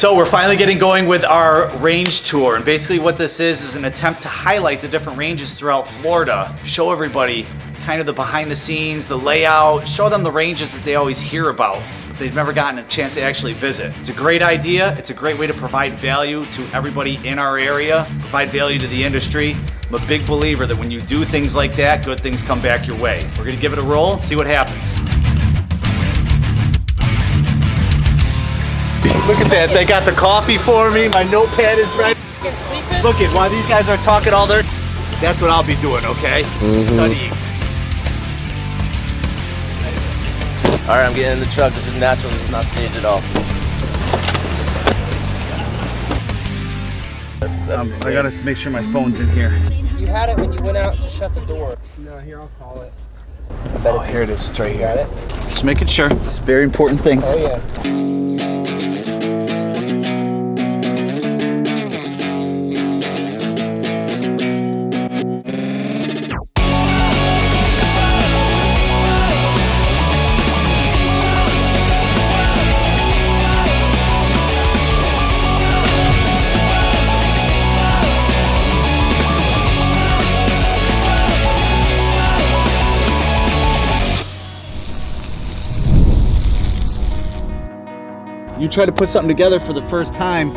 So we're finally getting going with our range tour, and basically what this is an attempt to highlight the different ranges throughout Florida, show everybody kind of the behind the scenes, the layout, show them the ranges that they always hear about, but they've never gotten a chance to actually visit. It's a great idea. It's a great way to provide value to everybody in our area, provide value to the industry. I'm a big believer that when you do things like that, good things come back your way. We're gonna give it a roll and see what happens. Look at that, they got the coffee for me, my notepad is ready. Look at, while these guys are talking all their, that's what I'll be doing, okay? Studying. All right, I'm getting in the truck. This is natural, this is not staged at all. I gotta make sure my phone's in here. You had it when you went out to shut the door. No, here, I'll call it. Oh, here it is, straight here. Got it? Just making sure. It's very important things. Oh, yeah. You try to put something together for the first time,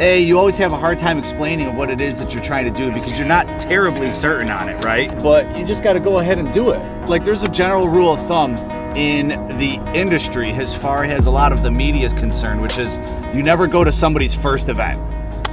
you always have a hard time explaining of what it is that you're trying to do because you're not terribly certain on it, right? But you just got to go ahead and do it. Like, there's a general rule of thumb in the industry as far as a lot of the media is concerned, which is you never go to somebody's first event,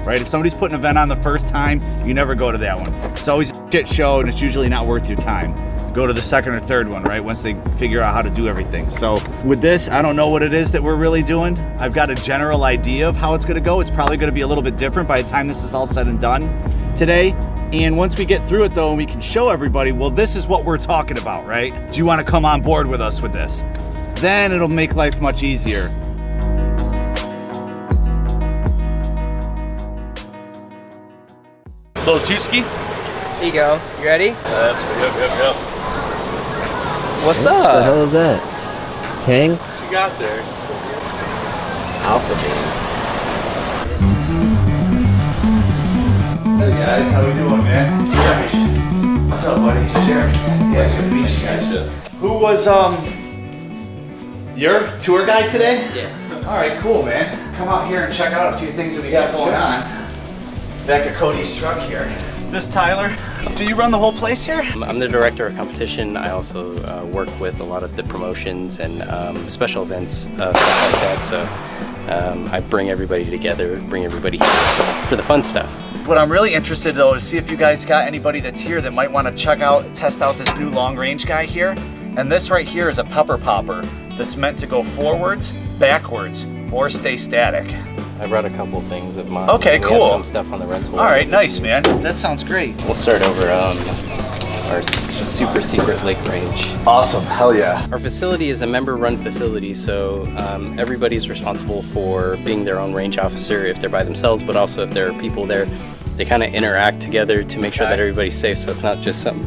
right? If somebody's putting an event on the first time, you never go to that one. It's always a shit show and it's usually not worth your time. Go to the second or third one, right? Once they figure out how to do everything. So with this, I don't know what it is that we're really doing. I've got a general idea of how it's gonna go. It's probably gonna be a little bit different by the time this is all said and done today. And once we get through it though, and we can show everybody, well, this is what we're talking about, right? Do you wanna come on board with us with this? Then it'll make life much easier. Little Tutski. Here you go. You ready? Yep. What's What the up? hell is that? Tang? What you got there? Alpha Bean. Hey guys, how we doing, man? Jeremy. What's up, buddy? Jeremy. Yeah, good to meet you guys. Who was your tour guide today? Yeah. All right, cool, man. Come out here and check out a few things that we got going on. Back of Cody's truck here. This Tyler. Do you run the whole place here? I'm the director of competition. I also work with a lot of the promotions and special events, stuff like that. So I bring everybody together, bring everybody here for the fun stuff. What I'm really interested though is see if you guys got anybody that's here that might want to test out this new long range guy here. And this right here is a pepper popper that's meant to go forwards, backwards, or stay static. I brought a couple things of mine. Okay, We cool. have some stuff on the rental. All right, nice, man. That sounds great. We'll start over our super secret lake range. Awesome, hell yeah. Our facility is a member-run facility, so everybody's responsible for being their own range officer if they're by themselves, but also if there are people there, they kind of interact together to make sure that everybody's safe, so it's not just some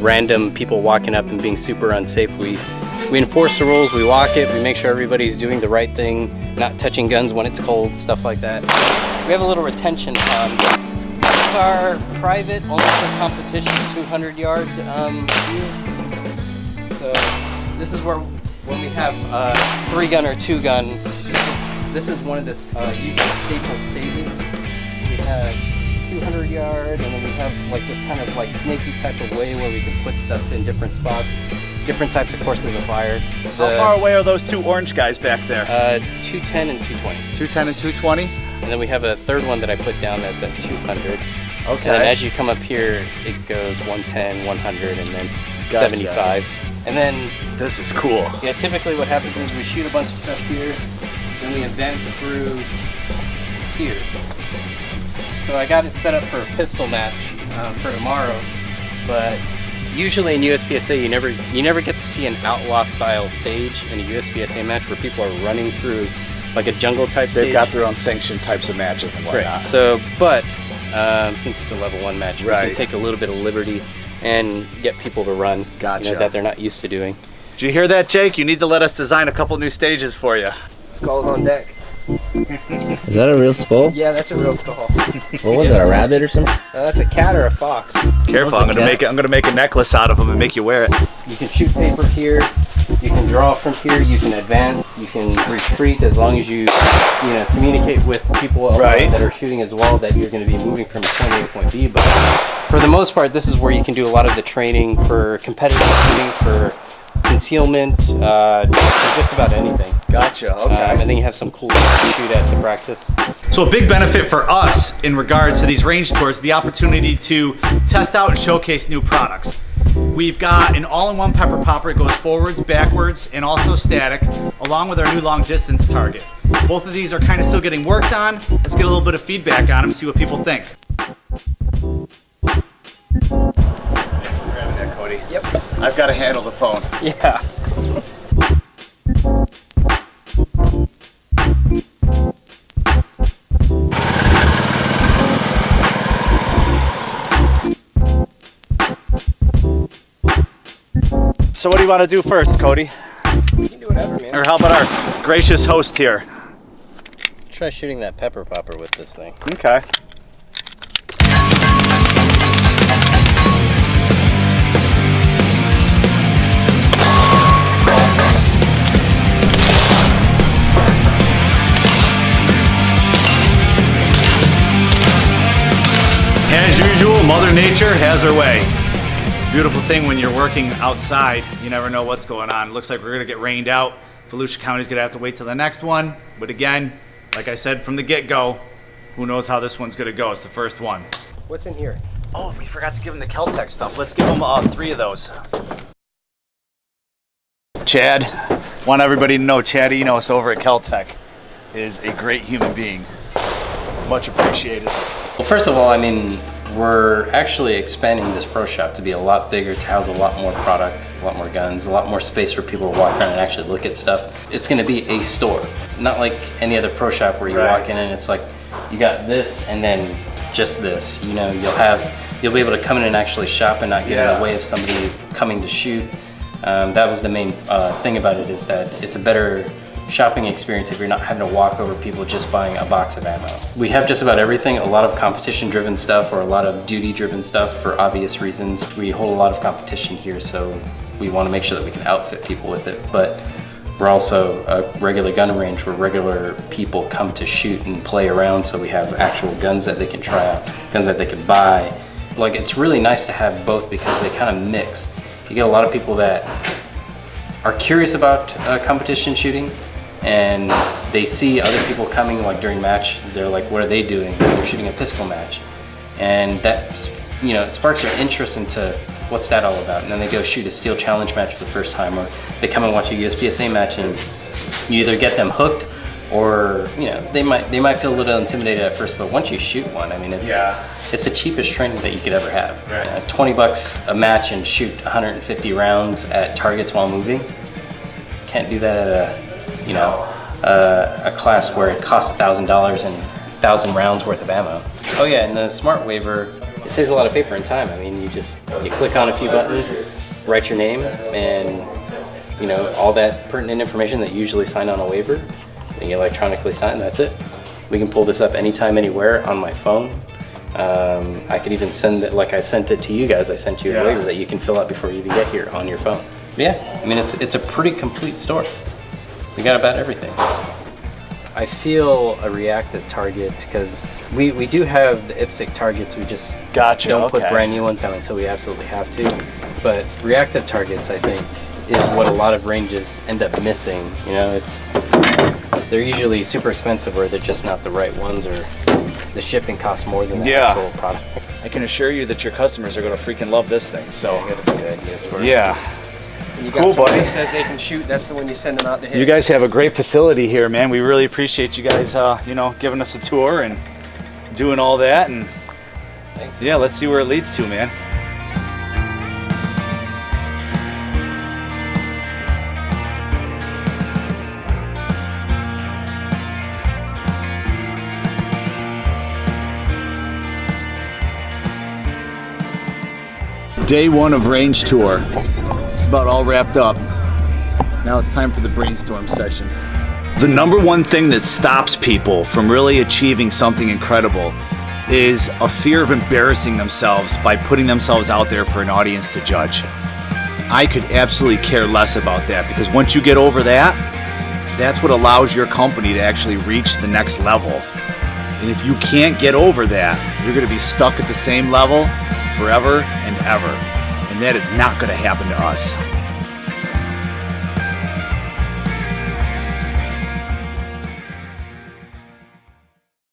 random people walking up and being super unsafe. We enforce the rules, we walk it, we make sure everybody's doing the right thing, not touching guns when it's cold, stuff like that. We have a little retention pond. This is our private, only for competition, 200-yard view. So this is where, when we have 3-gun or 2-gun, this is one of the usual staple stages. We have 200-yard, and then we have like this kind of like snaky type of way where we can put stuff in different spots. Different types of courses of fire. How far away are those two orange guys back there? 210 and 220. 210 and 220? And then we have a third one that I put down that's at 200. Okay. And then as you come up here, it goes 110, 100, and then Gotcha. 75. And then, This is cool. yeah, typically what happens is we shoot a bunch of stuff here, then we event through here. So I got it set up for a pistol match for tomorrow, but usually in USPSA, you never get to see an outlaw style stage in a USPSA match where people are running through like a jungle type stage. They've got their own sanctioned types of matches and whatnot. Right. So, but since it's a level 1 match, we Right. can take a little bit of liberty and get people to run Gotcha. that they're not used to doing. Did you hear that, Jake? You need to let us design a couple new stages for you. Skulls on deck. Is that a real skull? Yeah, that's a real skull. What was it, a rabbit or something? That's a cat or a fox. Careful, I'm gonna make a necklace out of them and make you wear it. You can shoot paper here, you can draw from here, you can advance, you can retreat, as long as you communicate with people that are shooting as well, that you're going to be moving from point A to point B. But for the most part, this is where you can do a lot of the training for competitive shooting, for concealment, for just about anything. Gotcha, okay. And then you have some cool things to shoot at to practice. So a big benefit for us in regards to these range tours, the opportunity to test out and showcase new products. We've got an all-in-one pepper popper. It goes forwards, backwards, and also static, along with our new long distance target. Both of these are kind of still getting worked on. Let's get a little bit of feedback on them, see what people think. Thanks for grabbing that, Cody. Yep. I've got to handle the phone. Yeah. So what do you want to do first, Cody? You can do whatever, man. Or how about our gracious host here? Try shooting that pepper popper with this thing. Okay. As usual, Mother Nature has her way. Beautiful thing when you're working outside, you never know what's going on. It looks like we're gonna get rained out. Volusia County's gonna have to wait till the next one. But again, like I said from the get-go, who knows how this one's gonna go. It's the first one. What's in here? Oh, we forgot to give them the Kel-Tec stuff. Let's give them 3 of those. Chad, want everybody to know Chad Enos over at Kel-Tec is a great human being. Much appreciated. Well, first of all, I mean, we're actually expanding this pro shop to be a lot bigger, to house a lot more product, a lot more guns, a lot more space for people to walk around and actually look at stuff. It's going to be a store, not like any other pro shop where you walk in and it's like you got this and then just this. You know, you'll be able to come in and actually shop and not get in the way of somebody coming to shoot. That was the main thing about it, is that it's a better shopping experience if you're not having to walk over people just buying a box of ammo. We have just about everything, a lot of competition driven stuff or a lot of duty driven stuff for obvious reasons. We hold a lot of competition here, so we want to make sure that we can outfit people with it. But we're also a regular gun range where regular people come to shoot and play around, so we have actual guns that they can try out, guns that they can buy. Like, it's really nice to have both because they kind of mix. You get a lot of people that are curious about competition shooting, and they see other people coming like during match. They're like, what are they doing? They're shooting a pistol match, and that, you know, it sparks their interest into what's that all about. And then they go shoot a steel challenge match for the first time, or they come and watch a USPSA match, and you either get them hooked, or you know, they might feel a little intimidated at first, but once you shoot one, I mean, it's the cheapest training that you could ever have. Right. You know, $20 a match and shoot 150 rounds at targets while moving. Can't do that at a class where it costs $1,000 and 1,000 rounds worth of ammo. Oh yeah, and the Smart Waiver, it saves a lot of paper and time. I mean, you click on a few buttons, write your name, and you know, all that pertinent information that you usually sign on a waiver, and you electronically sign. That's it. We can pull this up anytime, anywhere on my phone. I could even send it like I sent it to you guys. I sent you a waiver that you can fill out before you even get here on your phone. But yeah, I mean, it's a pretty complete store. We got about everything. I feel a reactive target because we do have the IPSC targets. We just don't put brand new ones on until we absolutely have to. But reactive targets, I think, is what a lot of ranges end up missing. You know, they're usually super expensive, or they're just not the right ones, or the shipping costs more than the actual product. I can assure you that your customers are going to freaking love this thing. So I got a few ideas for it. yeah. When you got somebody that says they can shoot, that's the one you send them out to hit. You guys have a great facility here, man. We really appreciate you guys, giving us a tour and doing all that. And Thanks. Yeah, let's see where it leads to, man. Day 1 of range tour. It's about all wrapped up. Now it's time for the brainstorm session. The number one thing that stops people from really achieving something incredible is a fear of embarrassing themselves by putting themselves out there for an audience to judge. I could absolutely care less about that, because once you get over that, that's what allows your company to actually reach the next level. And if you can't get over that, you're going to be stuck at the same level forever and ever. And that is not going to happen to us.